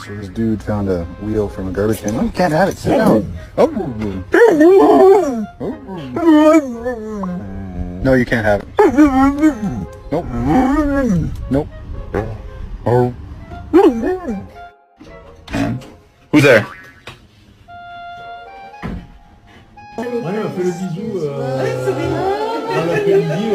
So this dude found a wheel from a garbage can. No, you can't have it. Sit down. Oh. No, you can't have it. Nope. Nope. Oh. Who's there? Ouais, on a fait le bisou dans l'après-midi.